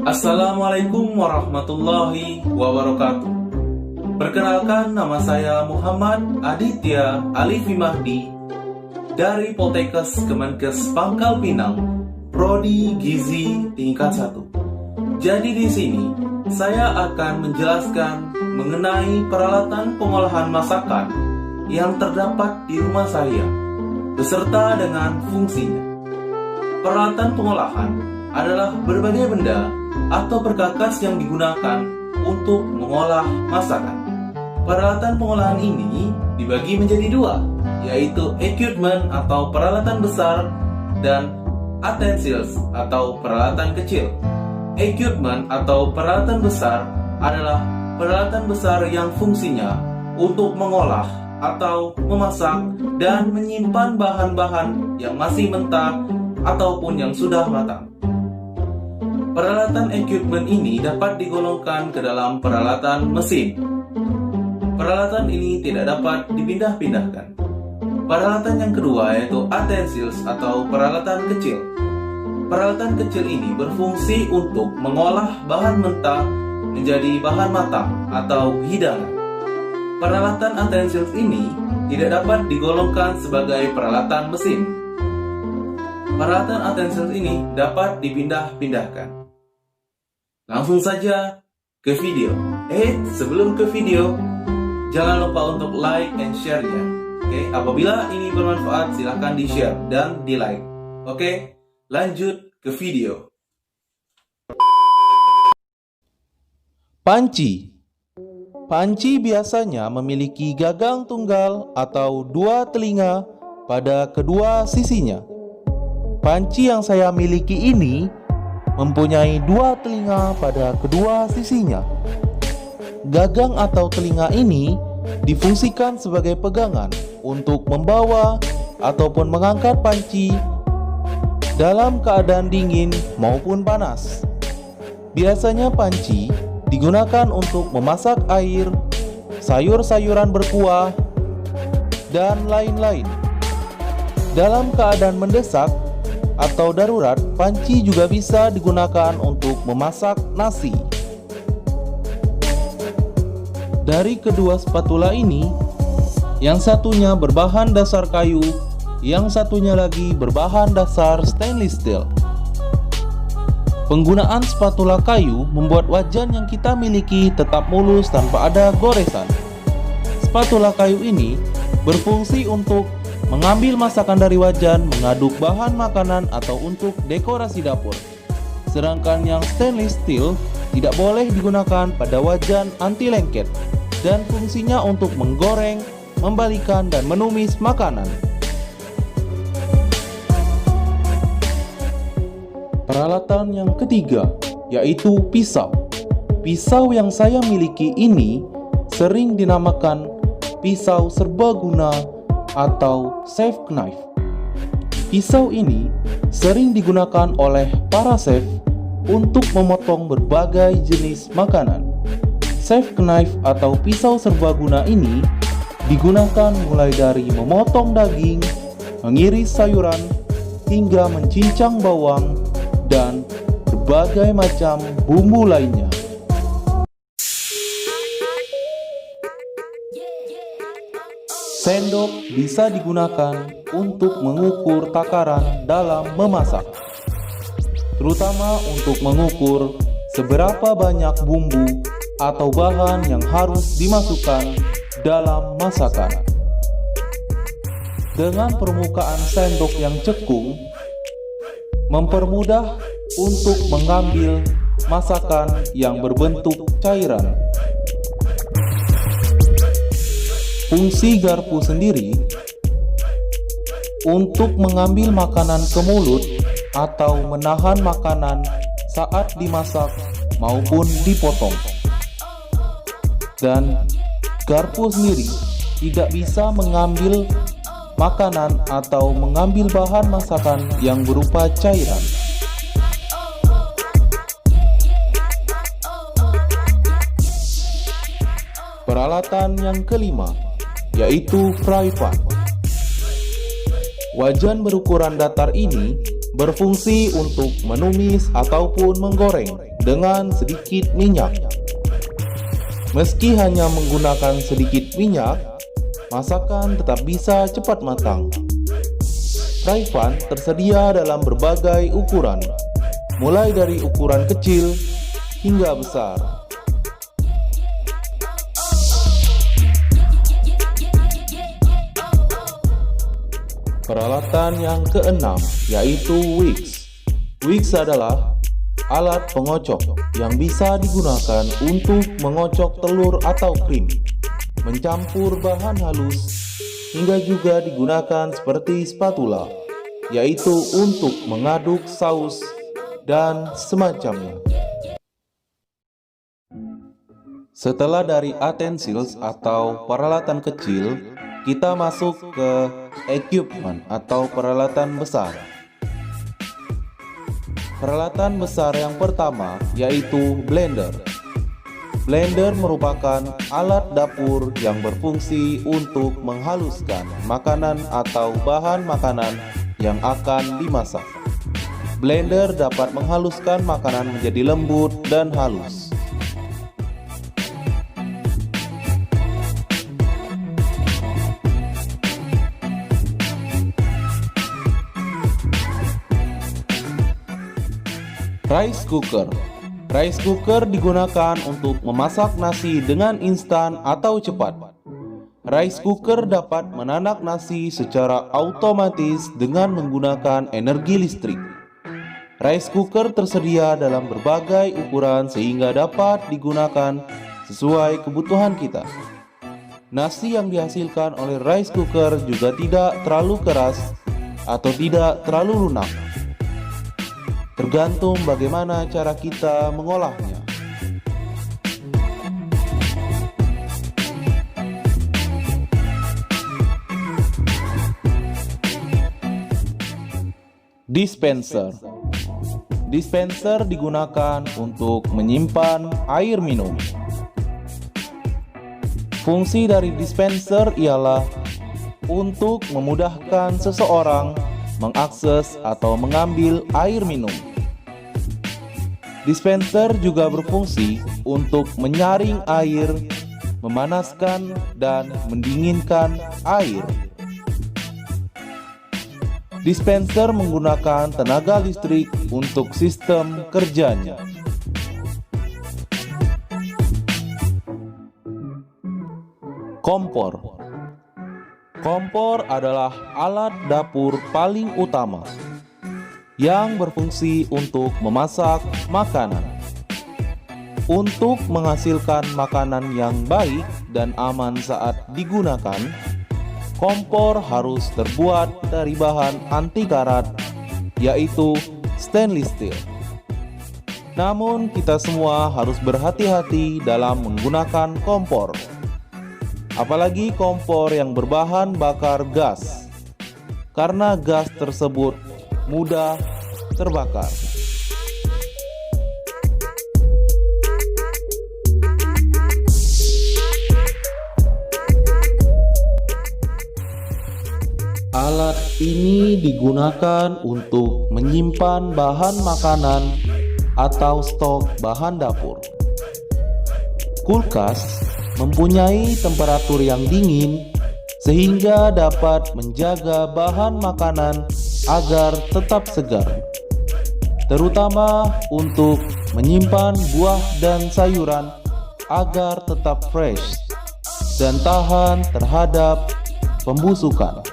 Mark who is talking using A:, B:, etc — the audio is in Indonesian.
A: Assalamualaikum warahmatullahi wabarakatuh. Perkenalkan, nama saya Muhammad Aditya Alifi Mahdi dari Poltekkes Kemenkes Pangkal Pinang, Prodi Gizi tingkat 1. Jadi di sini saya akan menjelaskan mengenai peralatan pengolahan masakan yang terdapat di rumah saya beserta dengan fungsinya. Peralatan pengolahan adalah berbagai benda atau perkakas yang digunakan untuk mengolah masakan. Peralatan pengolahan ini dibagi menjadi dua, yaitu equipment atau peralatan besar dan utensils atau peralatan kecil. Equipment atau peralatan besar adalah peralatan besar yang fungsinya untuk mengolah atau memasak dan menyimpan bahan-bahan yang masih mentah ataupun yang sudah matang. Peralatan equipment ini dapat digolongkan ke dalam peralatan mesin. Peralatan ini tidak dapat dipindah-pindahkan. Peralatan yang kedua yaitu utensils atau peralatan kecil. Peralatan kecil ini berfungsi untuk mengolah bahan mentah menjadi bahan matang atau hidangan. Peralatan utensils ini tidak dapat digolongkan sebagai peralatan mesin. Peralatan utensils ini dapat dipindah-pindahkan. Langsung saja ke video. Sebelum ke video, jangan lupa untuk like and share-nya. Apabila ini bermanfaat, silahkan di-share dan di-like. Lanjut ke video. Panci. Panci biasanya memiliki gagang tunggal atau dua telinga pada kedua sisinya. Panci yang saya miliki ini mempunyai dua telinga pada kedua sisinya. Gagang atau telinga ini difungsikan sebagai pegangan untuk membawa ataupun mengangkat panci dalam keadaan dingin maupun panas. Biasanya panci digunakan untuk memasak air, sayur-sayuran berkuah, dan lain-lain. Dalam keadaan mendesak atau darurat, panci juga bisa digunakan untuk memasak nasi. Dari kedua spatula ini, yang satunya berbahan dasar kayu, yang satunya lagi berbahan dasar stainless steel. Penggunaan spatula kayu membuat wajan yang kita miliki tetap mulus tanpa ada goresan. Spatula kayu ini berfungsi untuk mengambil masakan dari wajan, mengaduk bahan makanan, atau untuk dekorasi dapur. Sedangkan yang stainless steel tidak boleh digunakan pada wajan anti lengket dan fungsinya untuk menggoreng, membalikan, dan menumis makanan. Peralatan yang ketiga yaitu pisau. Pisau yang saya miliki ini sering dinamakan pisau serbaguna atau chef knife. Pisau ini sering digunakan oleh para chef untuk memotong berbagai jenis makanan. Chef knife atau pisau serbaguna ini digunakan mulai dari memotong daging, mengiris sayuran, hingga mencincang bawang dan berbagai macam bumbu lainnya. Sendok bisa digunakan untuk mengukur takaran dalam memasak, terutama untuk mengukur seberapa banyak bumbu atau bahan yang harus dimasukkan dalam masakan. Dengan permukaan sendok yang cekung, mempermudah untuk mengambil masakan yang berbentuk cairan. Fungsi garpu sendiri untuk mengambil makanan ke mulut atau menahan makanan saat dimasak maupun dipotong. Dan garpu sendiri tidak bisa mengambil makanan atau mengambil bahan masakan yang berupa cairan. Peralatan yang kelima yaitu fry pan. Wajan berukuran datar ini berfungsi untuk menumis ataupun menggoreng dengan sedikit minyak. Meski hanya menggunakan sedikit minyak, masakan tetap bisa cepat matang. Fry pan tersedia dalam berbagai ukuran, mulai dari ukuran kecil hingga besar. Peralatan yang keenam yaitu wix. Wix adalah alat pengocok yang bisa digunakan untuk mengocok telur atau krim, mencampur bahan halus, hingga juga digunakan seperti spatula, yaitu untuk mengaduk saus dan semacamnya. Setelah dari utensils atau peralatan kecil, kita masuk ke equipment atau peralatan besar. Peralatan besar yang pertama yaitu blender. Blender merupakan alat dapur yang berfungsi untuk menghaluskan makanan atau bahan makanan yang akan dimasak. Blender dapat menghaluskan makanan menjadi lembut dan halus. Rice cooker. Rice cooker digunakan untuk memasak nasi dengan instan atau cepat. Rice cooker dapat menanak nasi secara otomatis dengan menggunakan energi listrik. Rice cooker tersedia dalam berbagai ukuran sehingga dapat digunakan sesuai kebutuhan kita. Nasi yang dihasilkan oleh rice cooker juga tidak terlalu keras atau tidak terlalu lunak. Tergantung bagaimana cara kita mengolahnya. Dispenser. Dispenser digunakan untuk menyimpan air minum. Fungsi dari dispenser ialah untuk memudahkan seseorang mengakses atau mengambil air minum. Dispenser juga berfungsi untuk menyaring air, memanaskan dan mendinginkan air. Dispenser menggunakan tenaga listrik untuk sistem kerjanya. Kompor. Kompor adalah alat dapur paling utama yang berfungsi untuk memasak makanan. Untuk menghasilkan makanan yang baik dan aman saat digunakan, kompor harus terbuat dari bahan anti karat, yaitu stainless steel. Namun kita semua harus berhati-hati dalam menggunakan kompor, apalagi kompor yang berbahan bakar gas, karena gas tersebut mudah terbakar. Alat ini digunakan untuk menyimpan bahan makanan atau stok bahan dapur. Kulkas mempunyai temperatur yang dingin sehingga dapat menjaga bahan makanan agar tetap segar, terutama untuk menyimpan buah dan sayuran agar tetap fresh dan tahan terhadap pembusukan.